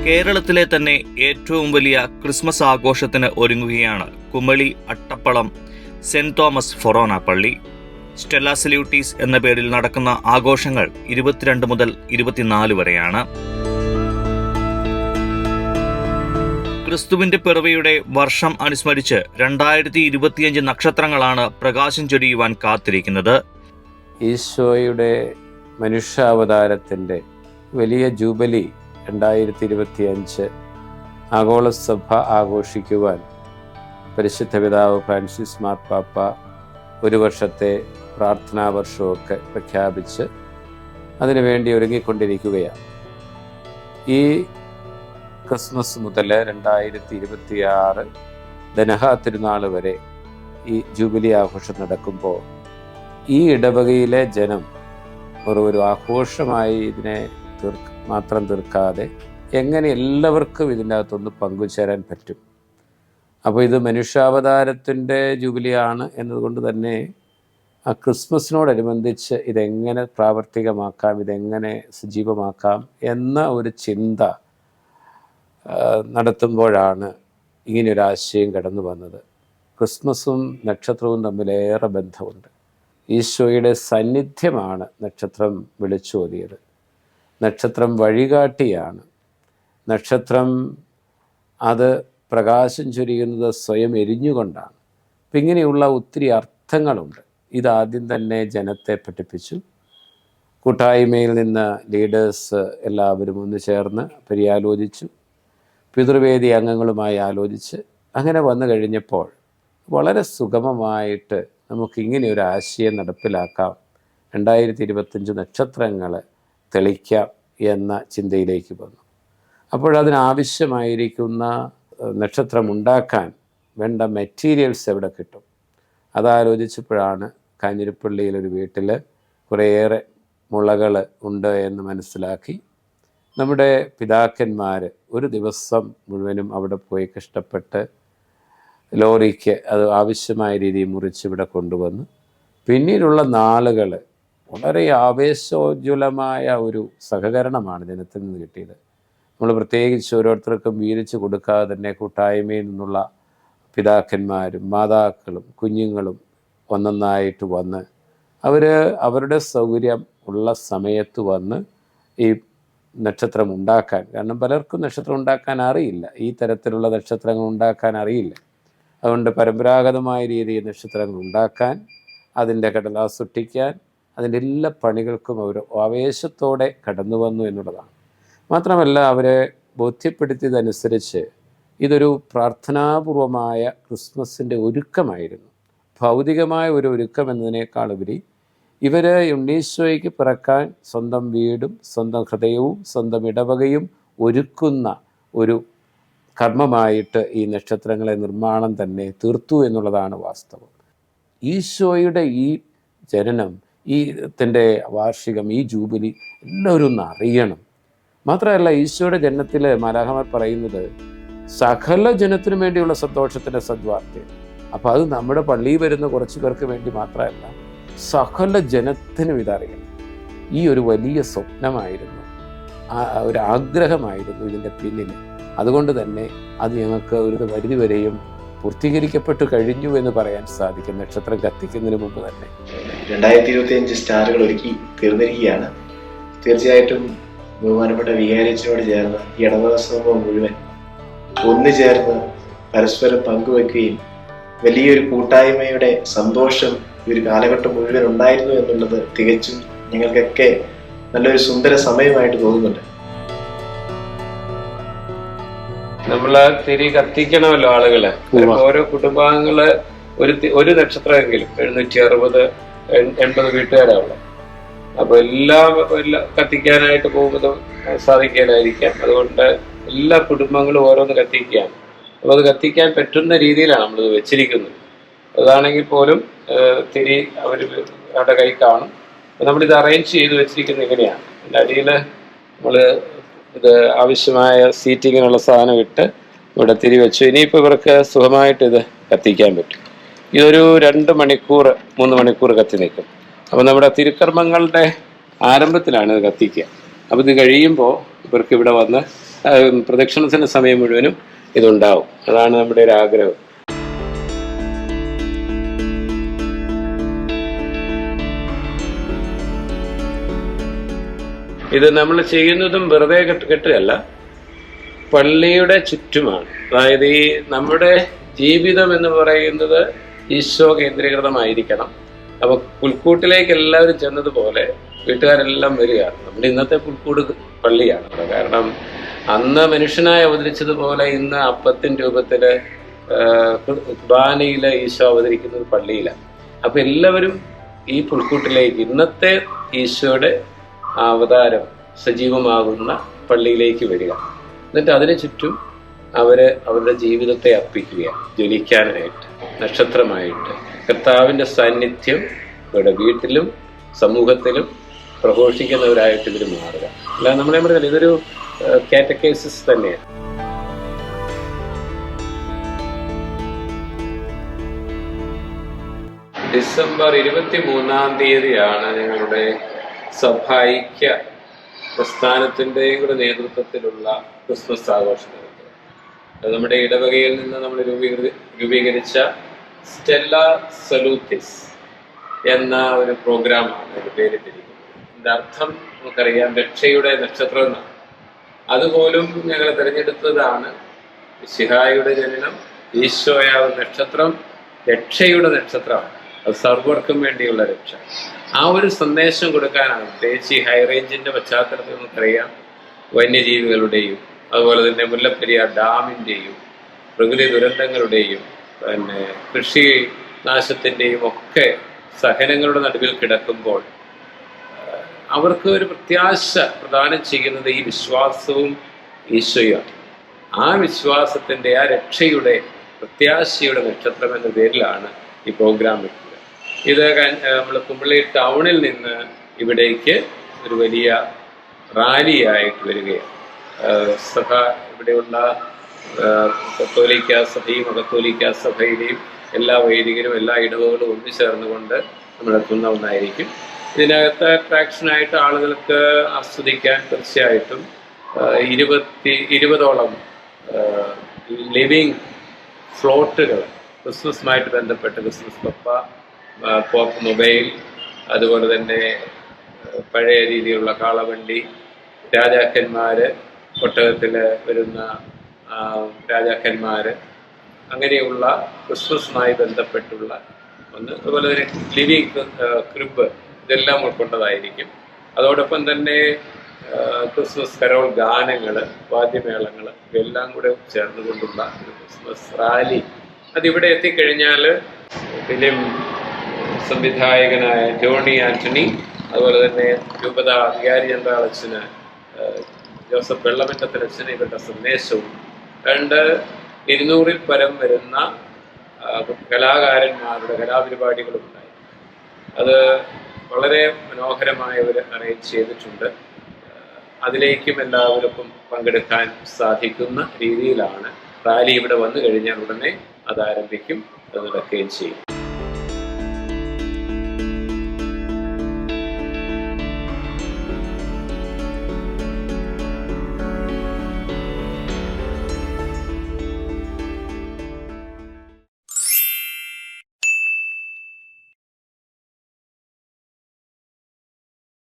കേരളത്തിലെ തന്നെ ഏറ്റവും വലിയ ക്രിസ്മസ് ആഘോഷത്തിന് ഒരുങ്ങുകയാണ് കുമളി അട്ടപ്പളം സെന്റ് തോമസ് ഫൊറോന പള്ളി. സ്റ്റെല്ല സല്യൂട്ടീസ് എന്ന പേരിൽ നടക്കുന്ന ആഘോഷങ്ങൾ 22 മുതൽ 24 വരെയാണ്. ക്രിസ്തുവിന്റെ പിറവിയുടെ വർഷം അനുസ്മരിച്ച് 2025 നക്ഷത്രങ്ങളാണ് പ്രകാശം ചൊരിയുവാൻ കാത്തിരിക്കുന്നത്. ഈശോയുടെ മനുഷ്യാവതാരത്തിൻ്റെ വലിയ ജൂബിലി 2025 ആഗോള സഭ ആഘോഷിക്കുവാൻ പരിശുദ്ധ പിതാവ് ഫ്രാൻസിസ് മാർപ്പാപ്പ ഒരു വർഷത്തെ പ്രാർത്ഥനാ വർഷമൊക്കെ പ്രഖ്യാപിച്ച് അതിനുവേണ്ടി ഒരുങ്ങിക്കൊണ്ടിരിക്കുകയാണ്. ഈ ക്രിസ്മസ് മുതൽ 2026 ദനഹ തിരുനാൾ വരെ ഈ ജൂബിലി ആഘോഷം നടക്കുമ്പോൾ ഈ ഇടവകയിലെ ജനം ഒരു ആഘോഷമായി ഇതിനെ മാത്രം തീർക്കാതെ എങ്ങനെ എല്ലാവർക്കും ഇതിൻ്റെ അകത്തൊന്ന് പങ്കുചേരാൻ പറ്റും. അപ്പോൾ ഇത് മനുഷ്യാവതാരത്തിൻ്റെ ജൂബിലിയാണ് എന്നതുകൊണ്ട് തന്നെ ആ ക്രിസ്മസിനോടനുബന്ധിച്ച് ഇതെങ്ങനെ പ്രാവർത്തികമാക്കാം, ഇതെങ്ങനെ സജീവമാക്കാം എന്ന ഒരു ചിന്ത നടത്തുമ്പോഴാണ് ഇങ്ങനെയൊരു ആശയം കടന്നു വന്നത്. ക്രിസ്മസും നക്ഷത്രവും തമ്മിലേറെ ബന്ധമുണ്ട്. ഈശോയുടെ സാന്നിധ്യമാണ് നക്ഷത്രം വിളിച്ചോതിയത്. നക്ഷത്രം വഴികാട്ടിയാണ്. നക്ഷത്രം അത് പ്രകാശം ചൊരിയുന്നത് സ്വയം എരിഞ്ഞുകൊണ്ടാണ്. അപ്പം ഇങ്ങനെയുള്ള ഒത്തിരി അർത്ഥങ്ങളുണ്ട്. ഇതാദ്യം തന്നെ ജനത്തെ പഠിപ്പിച്ചു. കൂട്ടായ്മയിൽ നിന്ന് ലീഡേഴ്സ് എല്ലാവരും ഒന്ന് ചേർന്ന് പര്യാലോചിച്ചു. പിതൃവേദി അംഗങ്ങളുമായി ആലോചിച്ച് അങ്ങനെ വന്നു കഴിഞ്ഞപ്പോൾ വളരെ സുഗമമായിട്ട് നമുക്കിങ്ങനെ ഒരു ആശയം നടപ്പിലാക്കാം, 2025 നക്ഷത്രങ്ങൾ തെളിക്കാം എന്ന ചിന്തയിലേക്ക് വന്നു. അപ്പോഴതിനാവശ്യമായിരിക്കുന്ന നക്ഷത്രം ഉണ്ടാക്കാൻ വേണ്ട മെറ്റീരിയൽസ് എവിടെ കിട്ടും? അതാലോചിച്ചപ്പോഴാണ് കാഞ്ഞിരപ്പള്ളിയിലൊരു വീട്ടിൽ കുറേയേറെ മുളകൾ ഉണ്ട് എന്ന് മനസ്സിലാക്കി. നമ്മുടെ പിതാക്കന്മാർ ഒരു ദിവസം മുഴുവനും അവിടെ പോയി കഷ്ടപ്പെട്ട് ലോറിക്ക് അത് ആവശ്യമായ രീതിയിൽ മുറിച്ച് ഇവിടെ കൊണ്ടുവന്ന് പിന്നീടുള്ള നാളുകൾ വളരെ ആവേശോജ്വലമായ ഒരു സഹകരണമാണ് ജനത്തിൽ നിന്ന് കിട്ടിയത്. നമ്മൾ പ്രത്യേകിച്ച് ഓരോരുത്തർക്കും വീതിച്ച് കൊടുക്കാതെ തന്നെ കൂട്ടായ്മയിൽ നിന്നുള്ള പിതാക്കന്മാരും മാതാക്കളും കുഞ്ഞുങ്ങളും ഒന്നൊന്നായിട്ട് വന്ന് അവരുടെ സൗകര്യം ഉള്ള സമയത്ത് വന്ന് ഈ നക്ഷത്രം ഉണ്ടാക്കാൻ, കാരണം പലർക്കും നക്ഷത്രം ഉണ്ടാക്കാൻ അറിയില്ല, ഈ തരത്തിലുള്ള നക്ഷത്രങ്ങൾ ഉണ്ടാക്കാൻ അറിയില്ല. അതുകൊണ്ട് പരമ്പരാഗതമായ രീതിയിൽ നക്ഷത്രങ്ങൾ ഉണ്ടാക്കാൻ, അതിൻ്റെ കടലാസ് ഒട്ടിക്കാൻ, അതിൻ്റെ എല്ലാ പണികൾക്കും അവർ ആവേശത്തോടെ കടന്നു വന്നു എന്നുള്ളതാണ്. മാത്രമല്ല അവരെ ബോധ്യപ്പെടുത്തിയതനുസരിച്ച് ഇതൊരു പ്രാർത്ഥനാപൂർവമായ ക്രിസ്മസിൻ്റെ ഒരുക്കമായിരുന്നു. ഭൗതികമായ ഒരു ഒരുക്കം എന്നതിനേക്കാളുപരി ഇവർ ഉണ്ണീശോയ്ക്ക് പിറക്കാൻ സ്വന്തം വീടും സ്വന്തം ഹൃദയവും സ്വന്തം ഇടവകയും ഒരുക്കുന്ന ഒരു കർമ്മമായിട്ട് ഈ നക്ഷത്രങ്ങളെ നിർമ്മാണം തന്നെ തീർത്തു എന്നുള്ളതാണ് വാസ്തവം. ഈശോയുടെ ഈ ജനനം, ഈ ത്തിൻ്റെ വാർഷികം, ഈ ജൂബിലി എല്ലാവരും ഒന്ന് അറിയണം. മാത്രമല്ല ഈശോയുടെ ജനനത്തിൽ മാലാഖമാർ പറയുന്നത് സകല ജനത്തിനു വേണ്ടിയുള്ള സന്തോഷത്തിൻ്റെ സദ്വാർത്തയാണ്. അപ്പോൾ അത് നമ്മുടെ പള്ളിയിൽ വരുന്ന കുറച്ച് പേർക്ക് വേണ്ടി മാത്രമല്ല, സകല ജനത്തിനും ഇതറിയണം. ഈ ഒരു വലിയ സ്വപ്നമായിരുന്നു, ഒരു ആഗ്രഹമായിരുന്നു ഇതിൻ്റെ പിന്നിൽ. അതുകൊണ്ട് തന്നെ അത് ഞങ്ങൾക്ക് ഒരു പരിധിവരെയും പൂർത്തീകരിക്കപ്പെട്ടു കഴിഞ്ഞു എന്ന് പറയാൻ സാധിക്കും. നക്ഷത്രം കത്തിക്കുന്നതിന് മുമ്പ് തന്നെ 2025 സ്റ്റാറുകൾ ഒരുക്കി തീർന്നിരിക്കുകയാണ്. തീർച്ചയായിട്ടും ബഹുമാനപ്പെട്ട വികാരിയച്ചനോട് ചേർന്ന് ഈ ഇടവക സമൂഹം മുഴുവൻ ഒന്നു ചേർന്ന് പരസ്പരം പങ്കുവെക്കുകയും വലിയൊരു കൂട്ടായ്മയുടെ സന്തോഷം ഈ ഒരു കാലഘട്ടം മുഴുവൻ ഉണ്ടായിരുന്നു എന്നുള്ളത് തികച്ചും ഞങ്ങൾക്കൊക്കെ നല്ലൊരു സുന്ദര സമയമായിട്ട് തോന്നുന്നുണ്ട്. നമ്മൾ തിരി കത്തിക്കണമല്ലോ ആളുകള്. ഓരോ കുടുംബാംഗങ്ങള് ഒരു നക്ഷത്രമെങ്കിലും 760-80 വീട്ടുകാരാവുള്ളൂ. അപ്പൊ എല്ലാം കത്തിക്കാനായിട്ട് പോകുമ്പോൾ സാധിക്കാനായിരിക്കാം. അതുകൊണ്ട് എല്ലാ കുടുംബങ്ങളും ഓരോന്ന് കത്തിക്കുകയാണ്. അപ്പോൾ അത് കത്തിക്കാൻ പറ്റുന്ന രീതിയിലാണ് നമ്മളിത് വെച്ചിരിക്കുന്നത്. അതാണെങ്കിൽ പോലും തിരി അവരുടെ കൈ കാണും. നമ്മളിത് അറേഞ്ച് ചെയ്ത് വെച്ചിരിക്കുന്നത് ഇങ്ങനെയാണ്. അതിൻ്റെ അടിയിൽ നമ്മൾ ഇത് ആവശ്യമായ സീറ്റിങ്ങിനുള്ള സാധനം ഇട്ട് ഇവിടെ തിരി വെച്ചു. ഇനിയിപ്പോൾ ഇവർക്ക് സുഖമായിട്ട് ഇത് കത്തിക്കാൻ പറ്റും. ഇതൊരു 2 മണിക്കൂർ 3 മണിക്കൂർ കത്തി നിൽക്കും. അപ്പോൾ നമ്മുടെ തിരുക്കർമ്മങ്ങളുടെ ആരംഭത്തിലാണ് ഇത് കത്തിക്കുക. അപ്പോൾ ഇത് കഴിയുമ്പോൾ ഇവർക്ക് ഇവിടെ വന്ന് പ്രദക്ഷിണത്തിൻ്റെ സമയം മുഴുവനും ഇതുണ്ടാവും. അതാണ് നമ്മുടെ ഒരു ആഗ്രഹം. ഇത് നമ്മൾ ചെയ്യുന്നതും വെറുതെ കെട്ടുകയല്ല, പള്ളിയുടെ ചുറ്റുമാണ്. അതായത് ഈ നമ്മുടെ ജീവിതം എന്ന് പറയുന്നത് ഈശോ കേന്ദ്രീകൃതമായിരിക്കണം. അപ്പൊ പുൽക്കൂട്ടിലേക്ക് എല്ലാവരും ചെന്നതുപോലെ വീട്ടുകാരെല്ലാം വരികയാണ്. നമ്മുടെ ഇന്നത്തെ പുൽക്കൂട് പള്ളിയാണ്. കാരണം അന്ന് മനുഷ്യനായി അവതരിച്ചതുപോലെ ഇന്ന് അപ്പത്തിൻ രൂപത്തില് കുർബാനയില് ഈശോ അവതരിക്കുന്നത് പള്ളിയിലാണ്. അപ്പൊ എല്ലാവരും ഈ പുൽക്കൂട്ടിലേക്ക്, ഇന്നത്തെ ഈശോയുടെ അവതാരം സജീവമാകുന്ന പള്ളിയിലേക്ക് വരിക. എന്നിട്ട് അതിനു ചുറ്റും അവരുടെ ജീവിതത്തെ അർപ്പിക്കുക, ജ്വലിക്കാനായിട്ട്, നക്ഷത്രമായിട്ട്. കർത്താവിൻ്റെ സാന്നിധ്യം ഇവിടെ വീട്ടിലും സമൂഹത്തിലും പ്രഘോഷിക്കുന്നവരായിട്ട് ഇവർ മാറുക. അല്ലാതെ നമ്മളെ പറഞ്ഞാൽ ഇതൊരു കാറ്റക്കേസിസ് തന്നെയാണ്. ഡിസംബർ 23 ഞങ്ങളുടെ സഭായിക്യ പ്രസ്ഥാനത്തിൻ്റെയും കൂടെ നേതൃത്വത്തിലുള്ള ക്രിസ്മസ് ആഘോഷം നടത്തുക. അത് നമ്മുടെ ഇടവകയിൽ നിന്ന് നമ്മൾ രൂപീകരിച്ച സ്റ്റെല്ല സലൂത്തിസ് എന്ന ഒരു പ്രോഗ്രാമാണ് ഒരു പേരിട്ടിരിക്കുന്നത്. ഇതിൻ്റെ അർത്ഥം നമുക്കറിയാം, രക്ഷയുടെ നക്ഷത്രം എന്നാണ്. അതുപോലും ഞങ്ങൾ തിരഞ്ഞെടുത്തതാണ്. മിശിഹായുടെ ജനനം, ഈശോയാവുന്ന നക്ഷത്രം രക്ഷയുടെ നക്ഷത്രമാണ്. അത് സർവർക്കും വേണ്ടിയുള്ള രക്ഷ. ആ ഒരു സന്ദേശം കൊടുക്കാനാണ്. പ്രത്യേകിച്ച് ഈ ഹൈറേഞ്ചിന്റെ പശ്ചാത്തലത്തിൽ നമുക്കറിയാം, വന്യജീവികളുടെയും അതുപോലെ തന്നെ മുല്ലപ്പെരിയാർ ഡാമിൻ്റെയും പ്രകൃതി ദുരന്തങ്ങളുടെയും പിന്നെ കൃഷി നാശത്തിൻ്റെയും ഒക്കെ സഹനങ്ങളുടെ നടുവിൽ കിടക്കുമ്പോൾ അവർക്ക് ഒരു പ്രത്യാശ പ്രദാനം ചെയ്യുന്നത് ഈ വിശ്വാസവും ഈശോയാണ്. ആ വിശ്വാസത്തിൻ്റെ, ആ രക്ഷയുടെ, പ്രത്യാശയുടെ നക്ഷത്രം എന്ന പേരിലാണ് ഈ പ്രോഗ്രാം വെക്കുക. ഇത് നമ്മൾ കുമ്പളി ടൗണിൽ നിന്ന് ഇവിടേക്ക് ഒരു വലിയ റാലിയായിട്ട് വരികയാണ്. സഭ, ഇവിടെയുള്ള കത്തോലിക്ക സഭയും അകത്തോലിക്ക സഭയുടെയും എല്ലാ വൈദികരും എല്ലാ ഇടവകളും ഒന്നുചേർന്നുകൊണ്ട് നമ്മൾ എത്തുന്ന ഒന്നായിരിക്കും. ഇതിനകത്ത് അട്രാക്ഷനായിട്ട് ആളുകൾക്ക് ആസ്വദിക്കാൻ തീർച്ചയായിട്ടും 20ഓളം ലിവിങ് ഫ്ലോട്ടുകൾ, ക്രിസ്മസുമായിട്ട് ബന്ധപ്പെട്ട് ക്രിസ്മസ് പപ്പ, പോപ്പ് മൊബൈൽ, അതുപോലെ തന്നെ പഴയ രീതിയിലുള്ള കാളവണ്ടി, രാജാക്കന്മാര്, ഒട്ടകത്തിൽ വരുന്ന രാജാക്കന്മാര്, അങ്ങനെയുള്ള ക്രിസ്മസുമായി ബന്ധപ്പെട്ടുള്ള ഒന്ന്. അതുപോലെ തന്നെ ലിവിങ് ക്രിബ്, ഇതെല്ലാം ഉൾക്കൊണ്ടതായിരിക്കും. അതോടൊപ്പം തന്നെ ക്രിസ്മസ് കരോൾ ഗാനങ്ങൾ, വാദ്യമേളങ്ങൾ, ഇവയെല്ലാം കൂടെ ചേർന്നുകൊണ്ടുള്ള ഒരു ക്രിസ്മസ് റാലി. അതിവിടെ എത്തിക്കഴിഞ്ഞാൽ ഫിലിം സംവിധായകനായ ജോണി ആന്റണി, അതുപോലെ തന്നെ രൂപത വികാരി ജനറൽ അച്ഛന് ജോസഫ് വെള്ളമറ്റത്തിലച്ഛന് ഇവരുടെ സന്ദേശവും 200-ൽ പരം വരുന്ന കലാകാരന്മാരുടെ കലാപരിപാടികളും ഉണ്ടായി. അത് വളരെ മനോഹരമായി അവർ അറേഞ്ച് ചെയ്തിട്ടുണ്ട്. അതിലേക്കും എല്ലാവർക്കും പങ്കെടുക്കാൻ സാധിക്കുന്ന രീതിയിലാണ് റാലി. ഇവിടെ വന്നു കഴിഞ്ഞാൽ ഉടനെ അത് ആരംഭിക്കും, അത് നടക്കുകയും ചെയ്യും.